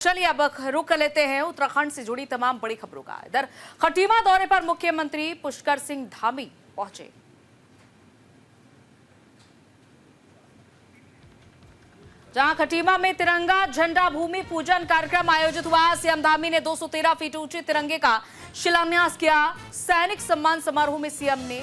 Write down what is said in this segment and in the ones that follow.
चलिए अब रुख कर लेते हैं उत्तराखंड से जुड़ी तमाम बड़ी खबरों का। इधर खटीमा दौरे पर मुख्यमंत्री पुष्कर सिंह धामी पहुंचे। जहां खटीमा में तिरंगा झंडा भूमि पूजन कार्यक्रम आयोजित हुआ। सीएम धामी ने 213 फीट ऊंचे तिरंगे का शिलान्यास किया। सैनिक सम्मान समारोह में सीएम ने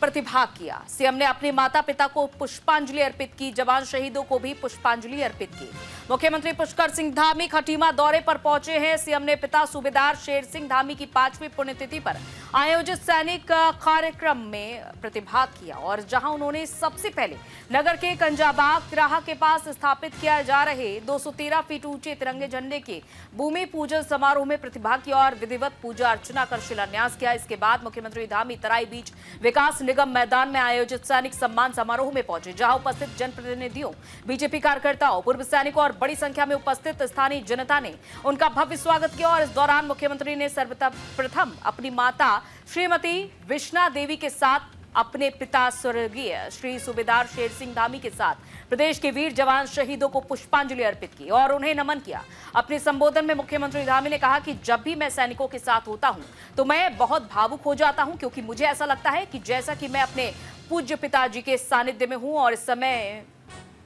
प्रतिभाग किया। सीएम ने अपने माता पिता को पुष्पांजलि अर्पित की। जवान शहीदों को भी पुष्पांजलि अर्पित की। मुख्यमंत्री पुष्कर सिंह धामी खटीमा दौरे पर पहुंचे हैं। सीएम ने पिता सूबेदार शेर सिंह धामी की 5वीं पुण्यतिथि पर आयोजित सैनिक कार्यक्रम में प्रतिभाग किया और जहां उन्होंने सबसे पहले नगर के कंजाबाग राह के पास स्थापित किया जा रहे 213 फीट ऊंचे तिरंगे झंडे के भूमि पूजन समारोह में प्रतिभाग किया और विधिवत पूजा अर्चना कर शिलान्यास किया। इसके बाद मुख्यमंत्री धामी तराई बीच विकास निगम मैदान में आयोजित सैनिक सम्मान समारोह में पहुंचे, जहां उपस्थित जनप्रतिनिधियों, बीजेपी कार्यकर्ताओं, पूर्व सैनिकों और बड़ी संख्या में उपस्थित स्थानीय जनता ने उनका भव्य स्वागत किया। और इस दौरान मुख्यमंत्री ने सर्वप्रथम अपनी माता श्रीमती विष्णा देवी के साथ अपने पिता स्वर्गीय श्री सूबेदार शेर सिंह धामी के साथ प्रदेश के वीर जवान शहीदों को पुष्पांजलि अर्पित की और उन्हें नमन किया। अपने संबोधन में मुख्यमंत्री धामी ने कहा कि जब भी मैं सैनिकों के साथ होता हूं तो मैं बहुत भावुक हो जाता हूं, क्योंकि मुझे ऐसा लगता है कि जैसा कि मैं अपने पूज्य पिताजी के सानिध्य में हूं और इस समय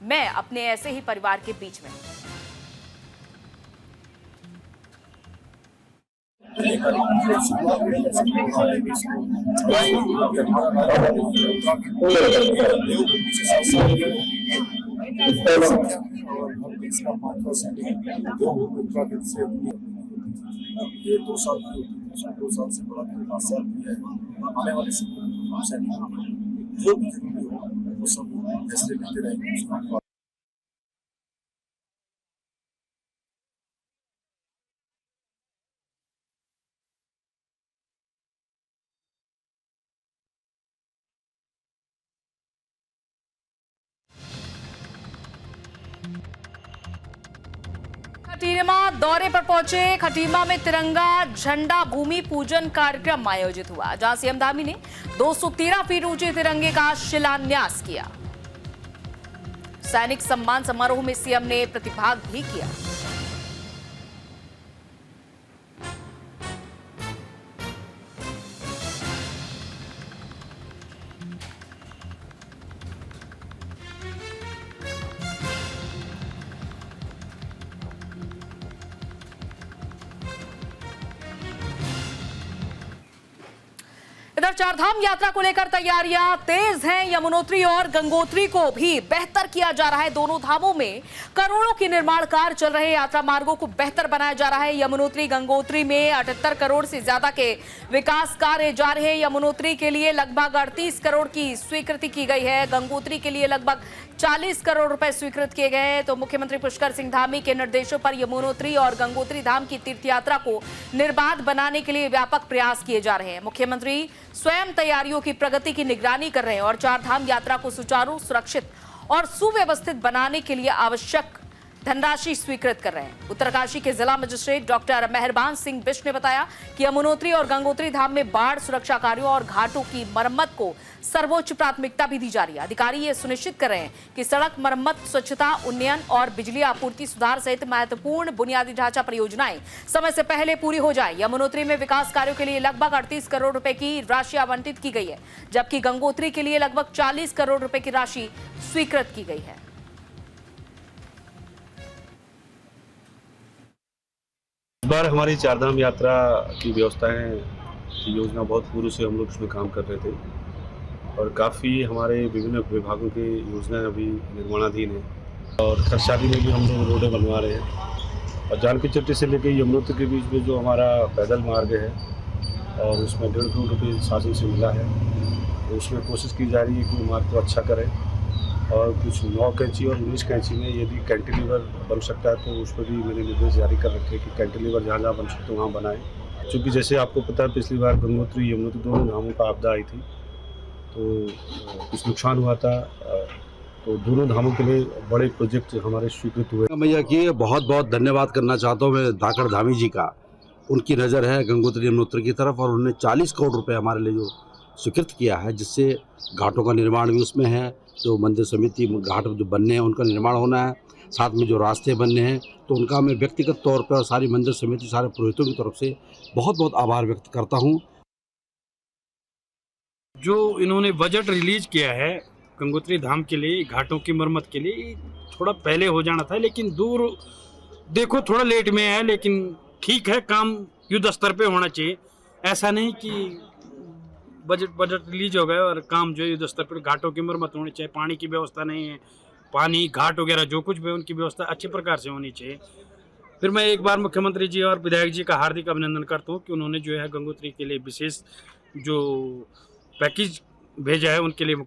मैं अपने ऐसे ही परिवार के बीच में हूं। ये 2 साल से बड़ा 5 साल भी है। आने वाले समय में जो भी जरूरी हो वो सब फैसले लेते रहेंगे। खटीमा दौरे पर पहुंचे। खटीमा में तिरंगा झंडा भूमि पूजन कार्यक्रम आयोजित हुआ, जहां सीएम धामी ने 213 फीट ऊंचे तिरंगे का शिलान्यास किया। सैनिक सम्मान समारोह में सीएम ने प्रतिभाग भी किया। इधर चारधाम यात्रा को लेकर तैयारियां तेज हैं। यमुनोत्री और गंगोत्री को भी बेहतर किया जा रहा है। दोनों धामों में करोड़ों के निर्माण कार्य चल रहे हैं। यात्रा मार्गों को बेहतर बनाया जा रहा है। यमुनोत्री गंगोत्री में 78 करोड़ से ज्यादा के विकास कार्य जारी है। यमुनोत्री के लिए लगभग 38 करोड़ की स्वीकृति की गई है। गंगोत्री के लिए लगभग 40 करोड़ रुपए स्वीकृत किए गए हैं। तो मुख्यमंत्री पुष्कर सिंह धामी के निर्देशों पर यमुनोत्री और गंगोत्री धाम की तीर्थ यात्रा को निर्बाध बनाने के लिए व्यापक प्रयास किए जा रहे हैं। मुख्यमंत्री स्वयं तैयारियों की प्रगति की निगरानी कर रहे हैं और चारधाम यात्रा को सुचारू, सुरक्षित और सुव्यवस्थित बनाने के लिए आवश्यक धनराशि स्वीकृत कर रहे हैं। उत्तरकाशी के जिला मजिस्ट्रेट डॉक्टर मेहरबान सिंह बिष्ट ने बताया कि यमुनोत्री और गंगोत्री धाम में बाढ़ सुरक्षा कार्यों और घाटों की मरम्मत को सर्वोच्च प्राथमिकता भी दी जा रही है। अधिकारी ये सुनिश्चित कर रहे हैं कि सड़क मरम्मत, स्वच्छता, उन्नयन और बिजली आपूर्ति सुधार सहित महत्वपूर्ण बुनियादी ढांचा परियोजनाएं समय से पहले पूरी हो जाए। यमुनोत्री में विकास कार्यों के लिए लगभग 38 करोड़ रुपए की राशि आवंटित की गई है, जबकि गंगोत्री के लिए लगभग 40 करोड़ रुपए की राशि स्वीकृत की गई है। इस बार हमारी चारधाम यात्रा की व्यवस्थाएं की योजना बहुत पूर्व से हम लोग उसमें काम कर रहे थे और काफ़ी हमारे विभिन्न विभागों की योजनाएं अभी निर्माणाधीन हैं और खरसाली में भी हम लोग रोडें बनवा रहे हैं। और जानकी चट्टी से लेकर यमुनोत्री के बीच में जो हमारा पैदल मार्ग है और उसमें 1.5 करोड़ रुपये शासन से मिला है, तो उसमें कोशिश की जा रही है कि वो मार्ग को अच्छा करें और कुछ 9 कैंची और 19 कैंची में यदि कैंटिलीवर बन सकता है तो उस पर भी मैंने निर्देश जारी कर रखे हैं कि कैंटिलीवर जहाँ जहाँ बन सकते वहाँ बनाएं। क्योंकि जैसे आपको पता है पिछली बार गंगोत्री यमुनोत्री दोनों धामों का आपदा आई थी तो कुछ नुकसान हुआ था, तो दोनों धामों के लिए बड़े प्रोजेक्ट हमारे स्वीकृत हुए। भैया की बहुत बहुत धन्यवाद करना चाहता हूँ मैं धाकड़ धामी जी का। उनकी नज़र है गंगोत्री यमुनोत्री की तरफ और उन्होंने 40 करोड़ रुपए हमारे लिए जो स्वीकृत किया है, जिससे घाटों का निर्माण भी उसमें है, जो मंदिर समिति घाट जो बनने हैं उनका निर्माण होना है, साथ में जो रास्ते बनने हैं, तो उनका मैं व्यक्तिगत तौर पर और सारी मंदिर समिति, सारे पुरोहितों की तरफ से बहुत बहुत आभार व्यक्त करता हूँ। जो इन्होंने बजट रिलीज किया है गंगोत्री धाम के लिए, घाटों की मरम्मत के लिए, थोड़ा पहले हो जाना था, लेकिन दूर देखो थोड़ा लेट में है, लेकिन ठीक है, काम युद्ध स्तर पे होना चाहिए। ऐसा नहीं कि बजट रिलीज हो गया और काम जो है युद्ध स्तर पर, घाटों की मरम्मत होनी चाहिए। पानी की व्यवस्था नहीं है, पानी घाट वगैरह जो कुछ भी उनकी व्यवस्था अच्छे प्रकार से होनी चाहिए। फिर मैं एक बार मुख्यमंत्री जी और विधायक जी का हार्दिक अभिनंदन करता हूँ कि उन्होंने जो है गंगोत्री के लिए विशेष जो पैकेज भेजा है उनके लिए।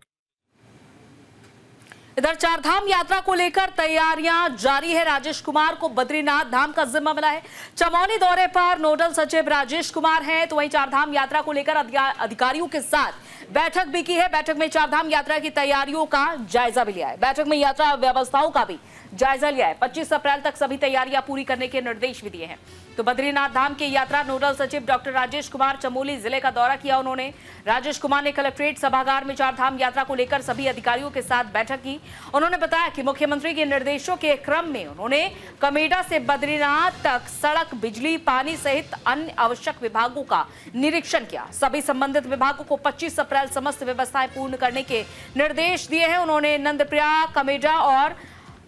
इधर चारधाम यात्रा को लेकर तैयारियां जारी है। राजेश कुमार को बद्रीनाथ धाम का जिम्मा मिला है। चमोली दौरे पर नोडल सचिव राजेश कुमार हैं, तो वहीं चारधाम यात्रा को लेकर अधिकारियों के साथ बैठक भी की है। बैठक में चारधाम यात्रा की तैयारियों का जायजा भी लिया है। बैठक में यात्रा व्यवस्थाओं का भी जायजा लिया है। 25 अप्रैल तक सभी तैयारियां पूरी करने के निर्देश भी दिए हैं। तो बद्रीनाथ धाम की यात्रा नोडल सचिव डॉक्टर राजेश कुमार चमोली जिले का दौरा किया उन्होंने। राजेश कुमार ने कलेक्ट्रेट सभागार में चारधाम यात्रा को लेकर सभी अधिकारियों के साथ बैठक की। उन्होंने बताया कि मुख्यमंत्री के निर्देशों के क्रम में उन्होंने कमेडा से बद्रीनाथ तक सड़क, बिजली, पानी सहित अन्य आवश्यक विभागों का निरीक्षण किया। सभी संबंधित विभागों को 25 अप्रैल समस्त व्यवस्थाएं पूर्ण करने के निर्देश दिए हैं। उन्होंने नंदप्रयाग, कमेडा और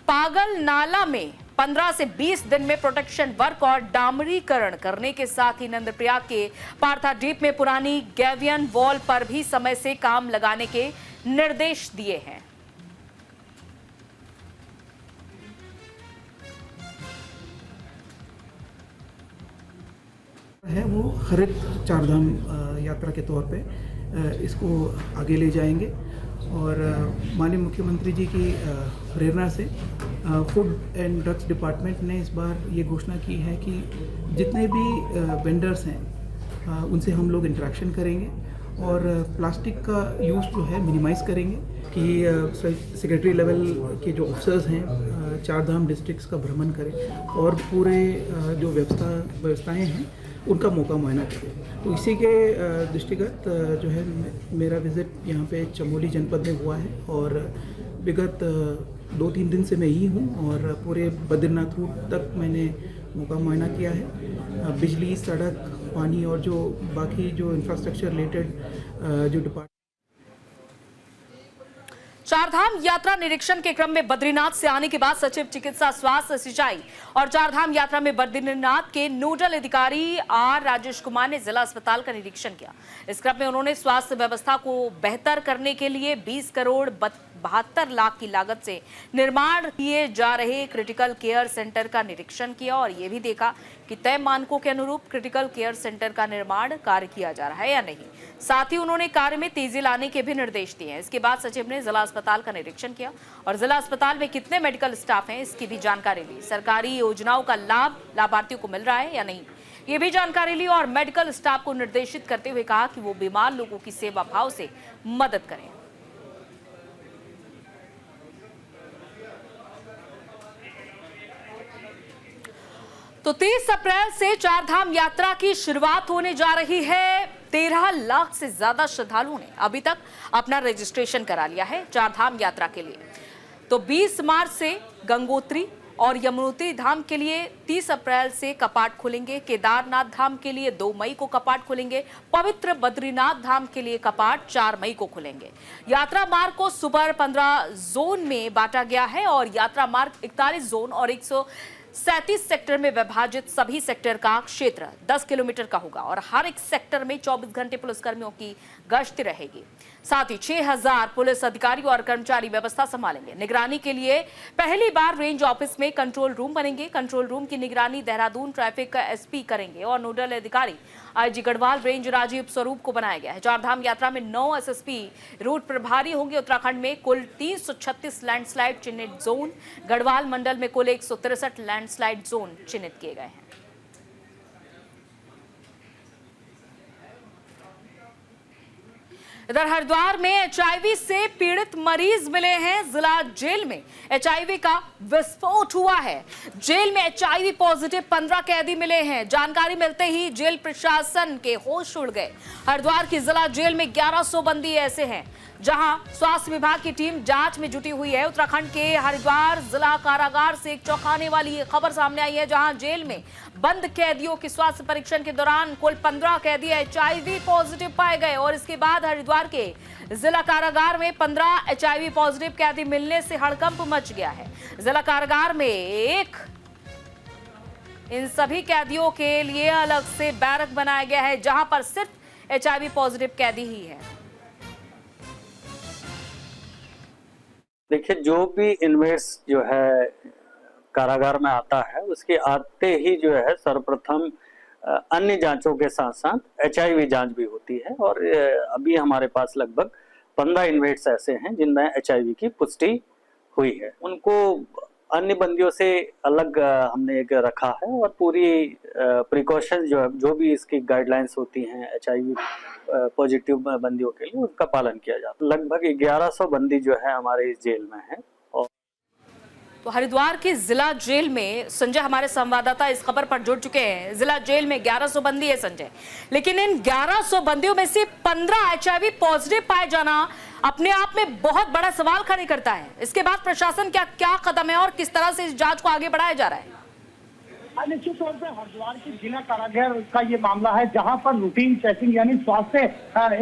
पागल नाला में 15 से 20 दिन में प्रोटेक्शन वर्क और डामरीकरण करने के साथ ही नंदप्रयाग के पार्थाडीप में पुरानी गैवियन वॉल पर भी समय से काम लगाने के निर्देश दिए हैं। है वो हरित चारधाम यात्रा के तौर पे इसको आगे ले जाएंगे और माननीय मुख्यमंत्री जी की प्रेरणा से फूड एंड ड्रग्स डिपार्टमेंट ने इस बार ये घोषणा की है कि जितने भी वेंडर्स हैं उनसे हम लोग इंटरेक्शन करेंगे और प्लास्टिक का यूज़ जो है मिनिमाइज़ करेंगे कि सेक्रेटरी लेवल के जो ऑफिसर्स हैं चारधाम डिस्ट्रिक्ट्स का भ्रमण करें और पूरे जो व्यवस्थाएं हैं उनका मौका मुआयना करें। तो इसी के दृष्टिगत जो है मेरा विज़िट यहाँ पे चमोली जनपद में हुआ है और विगत 2-3 दिन से मैं ही हूँ और पूरे बद्रीनाथ रूट तक मैंने मौका मुआयना किया है। बिजली, सड़क, पानी और जो बाकी जो इंफ्रास्ट्रक्चर रिलेटेड जो डिपार्टमेंट। चारधाम यात्रा निरीक्षण के क्रम में बद्रीनाथ से आने के बाद सचिव चिकित्सा, स्वास्थ्य, सिंचाई और चारधाम यात्रा में बद्रीनाथ के नोडल अधिकारी आर राजेश कुमार ने जिला अस्पताल का निरीक्षण किया। इस क्रम में उन्होंने स्वास्थ्य व्यवस्था को बेहतर करने के लिए 20 करोड़ 72 लाख की लागत से निर्माण किए जा रहे क्रिटिकल केयर सेंटर का निरीक्षण किया और ये भी देखा कि तय मानकों के अनुरूप क्रिटिकल केयर सेंटर का निर्माण कार्य किया जा रहा है या नहीं। साथ ही उन्होंने कार्य में तेजी लाने के भी निर्देश दिए हैं। इसके बाद सचिव ने जिला अस्पताल का निरीक्षण किया और जिला अस्पताल में कितने मेडिकल स्टाफ हैं इसकी भी जानकारी ली। सरकारी योजनाओं का लाभ लाभार्थियों को मिल रहा है या नहीं, ये भी जानकारी ली और मेडिकल स्टाफ को निर्देशित करते हुए कहा कि वो बीमार लोगों की सेवा भाव से मदद करें। तो 30 अप्रैल से चारधाम यात्रा की शुरुआत होने जा रही है। 13 लाख से ज्यादा श्रद्धालुओं ने अभी तक अपना रजिस्ट्रेशन करा लिया है चारधाम यात्रा के लिए। तो 20 मार्च से गंगोत्री और यमुनोत्री धाम के लिए 30 अप्रैल से कपाट खुलेंगे। केदारनाथ धाम के लिए 2 मई को कपाट खुलेंगे। पवित्र बद्रीनाथ धाम के लिए कपाट 4 मई को खुलेंगे। यात्रा मार्ग को सुपर 15 जोन में बांटा गया है और यात्रा मार्ग 41 जोन और 137 सेक्टर में विभाजित सभी सेक्टर का क्षेत्र 10 किलोमीटर का होगा और हर एक सेक्टर में 24 घंटे पुलिसकर्मियों की गश्त रहेगी। साथ ही 6000 पुलिस अधिकारी और कर्मचारी व्यवस्था संभालेंगे। निगरानी के लिए पहली बार रेंज ऑफिस में कंट्रोल रूम बनेंगे। कंट्रोल रूम की निगरानी देहरादून ट्रैफिक का एसपी करेंगे और नोडल अधिकारी आईजी गढ़वाल रेंज राजीव स्वरूप को बनाया गया है। चारधाम यात्रा में 9 एसएसपी रूट प्रभारी होंगे। उत्तराखंड में कुल 336 लैंडस्लाइड चिन्हित जोन, गढ़वाल मंडल में कुल 163 लैंडस्लाइड जोन चिन्हित किए गए हैं। इधर हरिद्वार में एचआईवी से पीड़ित मरीज मिले हैं। जिला जेल में एचआईवी का विस्फोट हुआ है। जेल में एचआईवी पॉजिटिव 15 कैदी मिले हैं। जानकारी मिलते ही जेल प्रशासन के होश उड़ गए। हरिद्वार की जिला जेल में 1100 बंदी ऐसे हैं जहां स्वास्थ्य विभाग की टीम जांच में जुटी हुई है। उत्तराखंड के हरिद्वार जिला कारागार से एक चौंकाने वाली खबर सामने आई है, जहां जेल में बंद कैदियों के स्वास्थ्य परीक्षण के दौरान कुल 15 कैदी HIV पॉजिटिव पाए गए और इसके बाद हरिद्वार के जिला कारागार में 15 HIV पॉजिटिव कैदी मिलने से हड़कंप मच गया है। जिला कारागार में इन सभी कैदियों के लिए अलग से बैरक बनाया गया है, जहां पर सिर्फ HIV पॉजिटिव कैदी ही है। देखिए, जो भी इनमेट्स जो है कारागार में आता है, उसके आते ही जो है सर्वप्रथम अन्य जांचों के साथ साथ HIV जांच भी होती है और अभी हमारे पास लगभग 15 इनमेट्स ऐसे हैं जिनमें HIV की पुष्टि हुई है। उनको अन्य बंदियों से अलग हमने एक रखा है और पूरी प्रिकॉशन जो भी इसकी गाइडलाइंस होती हैं HIV पॉजिटिव बंदियों के लिए, उसका पालन किया जाता है। लगभग 1100 बंदी जो है हमारे इस जेल में है। तो हरिद्वार के जिला जेल में संजय, हमारे संवाददाता इस खबर पर जुड़ चुके हैं। जिला जेल में 1100 बंदी है संजय, लेकिन इन 1100 बंदियों में से 15 HIV पॉजिटिव पाए जाना अपने आप में बहुत बड़ा सवाल खड़े करता है। इसके बाद प्रशासन क्या कदम है और किस तरह से इस जांच को आगे बढ़ाया जा रहा है? निश्चित तौर पर हरिद्वार के जिला कारागार का ये मामला है, जहां पर रूटीन चेकिंग यानी स्वास्थ्य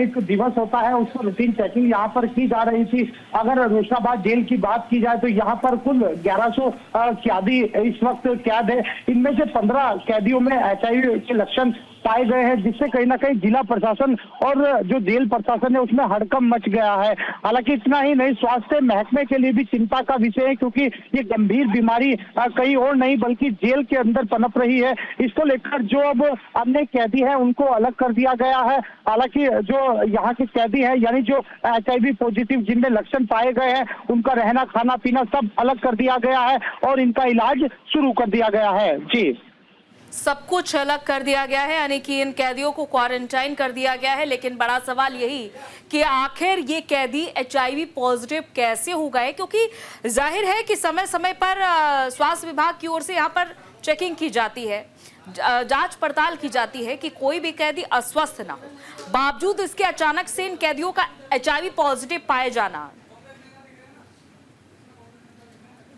एक दिवस होता है, उस पर रूटीन चेकिंग यहां पर की जा रही थी। अगर रोशनाबाद जेल की बात की जाए तो यहां पर कुल 1100 कैदी इस वक्त कैद है। इनमें से 15 कैदियों में HIV के लक्षण पाए गए हैं, जिससे कहीं ना कहीं जिला प्रशासन और जो जेल प्रशासन है उसमें हड़कंप मच गया है। हालांकि इतना ही नहीं, स्वास्थ्य महकमे के लिए भी चिंता का विषय है, क्योंकि ये गंभीर बीमारी कहीं और नहीं बल्कि जेल के अंदर पनप रही है। इसको लेकर जो अब अन्य कैदी है उनको अलग कर दिया गया है। हालांकि जो यहाँ के कैदी है यानी जो HIV पॉजिटिव जिनमें लक्षण पाए गए हैं, उनका रहना खाना पीना सब अलग कर दिया गया है और इनका इलाज शुरू कर दिया गया है। जी, सब कुछ अलग कर दिया गया है, यानी कि इन कैदियों को क्वारंटाइन कर दिया गया है। लेकिन बड़ा सवाल यही कि आखिर ये कैदी HIV पॉजिटिव कैसे हो गए, क्योंकि जाहिर है कि समय समय पर स्वास्थ्य विभाग की ओर से यहाँ पर चेकिंग की जाती है, जांच पड़ताल की जाती है कि कोई भी कैदी अस्वस्थ ना हो, बावजूद इसके अचानक से इन कैदियों का HIV पॉजिटिव पाए जाना।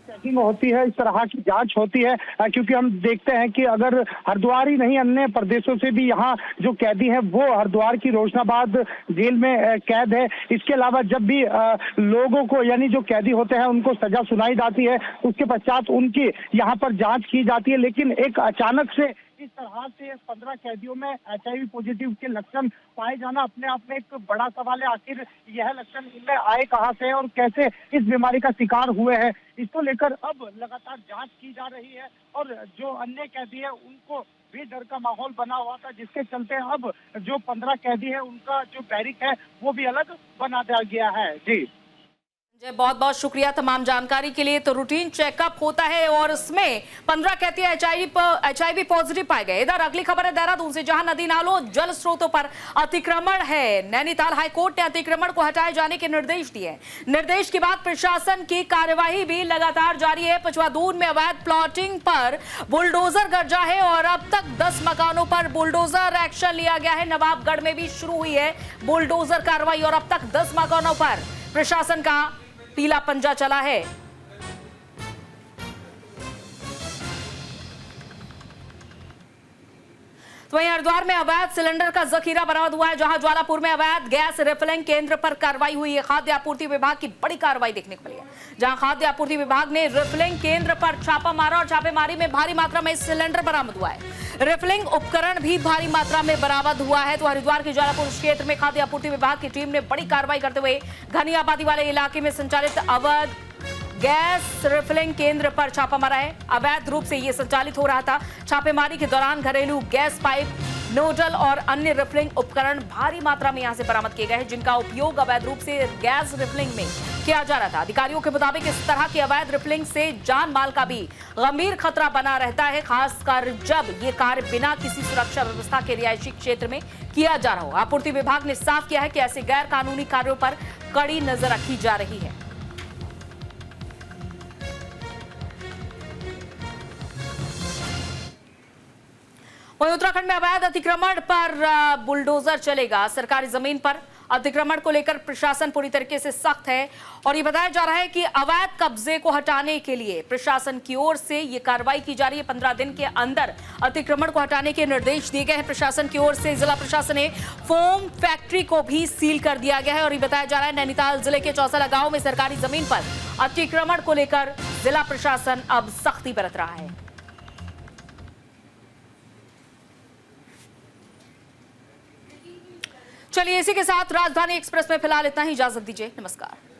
चेकिंग होती है, इस तरह की जांच होती है, क्योंकि हम देखते हैं कि अगर हरिद्वार ही नहीं अन्य प्रदेशों से भी यहाँ जो कैदी है वो हरिद्वार की रोशनाबाद जेल में कैद है। इसके अलावा जब भी लोगों को यानी जो कैदी होते हैं उनको सजा सुनाई जाती है, उसके पश्चात उनकी यहाँ पर जांच की जाती है। लेकिन एक अचानक से इस तरह से 15 कैदियों में HIV पॉजिटिव के लक्षण पाए जाना अपने आप में एक बड़ा सवाल है। आखिर यह लक्षण इनमें आए कहां से और कैसे इस बीमारी का शिकार हुए हैं, इसको लेकर अब लगातार जांच की जा रही है। और जो अन्य कैदी है उनको भी डर का माहौल बना हुआ था, जिसके चलते अब जो 15 कैदी है उनका जो बैरिक है वो भी अलग बना दिया गया है। जी, बहुत बहुत शुक्रिया तमाम जानकारी के लिए। तो रूटीन चेकअप होता है और उसमें 15 कैदी HIV पॉजिटिव पाए गए। इधर अगली खबर है देहरादून से, जहां नदी नालों जल स्रोतों पर अतिक्रमण है। नैनीताल हाईकोर्ट ने अतिक्रमण को हटाए जाने के निर्देश दिए। निर्देश के बाद प्रशासन की कार्यवाही भी लगातार जारी है। पचवादून में अवैध प्लॉटिंग पर बुलडोजर गरजा है और अब तक 10 मकानों पर बुलडोजर एक्शन लिया गया है। नवाबगढ़ में भी शुरू हुई है बुलडोजर कार्रवाई और अब तक 10 मकानों पर प्रशासन का पीला पंजा चला है। तो वहीं हरिद्वार में अवैध सिलेंडर का जखीरा बरामद हुआ है, जहां ज्वालापुर में अवैध गैस रिफिलिंग केंद्र पर कार्रवाई हुई है। खाद्य आपूर्ति विभाग की बड़ी कार्रवाई देखने को मिली है, जहां खाद्य आपूर्ति विभाग ने रिफिलिंग केंद्र पर छापा मारा और छापेमारी में भारी मात्रा में सिलेंडर बरामद हुआ है। रिफिलिंग उपकरण भी भारी मात्रा में बरामद हुआ है। तो हरिद्वार के ज्वालापुर क्षेत्र में खाद्य आपूर्ति विभाग की टीम ने बड़ी कार्रवाई करते हुए घनी आबादी वाले इलाके में संचालित अवैध गैस रिफिलिंग केंद्र पर छापा मारा है। अवैध रूप से यह संचालित हो रहा था। छापेमारी के दौरान घरेलू गैस पाइप, नोजल और अन्य रिफिलिंग उपकरण भारी मात्रा में यहां से बरामद किए गए हैं, जिनका उपयोग अवैध रूप से गैस रिफिलिंग में किया जा रहा था। अधिकारियों के मुताबिक इस तरह की अवैध रिफिलिंग से जान माल का भी गंभीर खतरा बना रहता है, खासकर जब ये कार्य बिना किसी सुरक्षा व्यवस्था के रिहायशी क्षेत्र में किया जा रहा हो। आपूर्ति विभाग ने साफ किया है कि ऐसे गैर कानूनी कार्यों पर कड़ी नजर रखी जा रही है। वहीं उत्तराखंड में अवैध अतिक्रमण पर बुलडोजर चलेगा। सरकारी जमीन पर अतिक्रमण को लेकर प्रशासन पूरी तरीके से सख्त है और ये बताया जा रहा है कि अवैध कब्जे को हटाने के लिए प्रशासन की ओर से ये कार्रवाई की जा रही है। 15 दिन के अंदर अतिक्रमण को हटाने के निर्देश दिए गए हैं प्रशासन की ओर से। जिला प्रशासन ने फोम फैक्ट्री को भी सील कर दिया गया है और ये बताया जा रहा है नैनीताल जिले के चौसला गांव में सरकारी जमीन पर अतिक्रमण को लेकर जिला प्रशासन अब सख्ती बरत रहा है। चलिए इसी के साथ राजधानी एक्सप्रेस में फिलहाल इतना ही। इजाजत दीजिए, नमस्कार।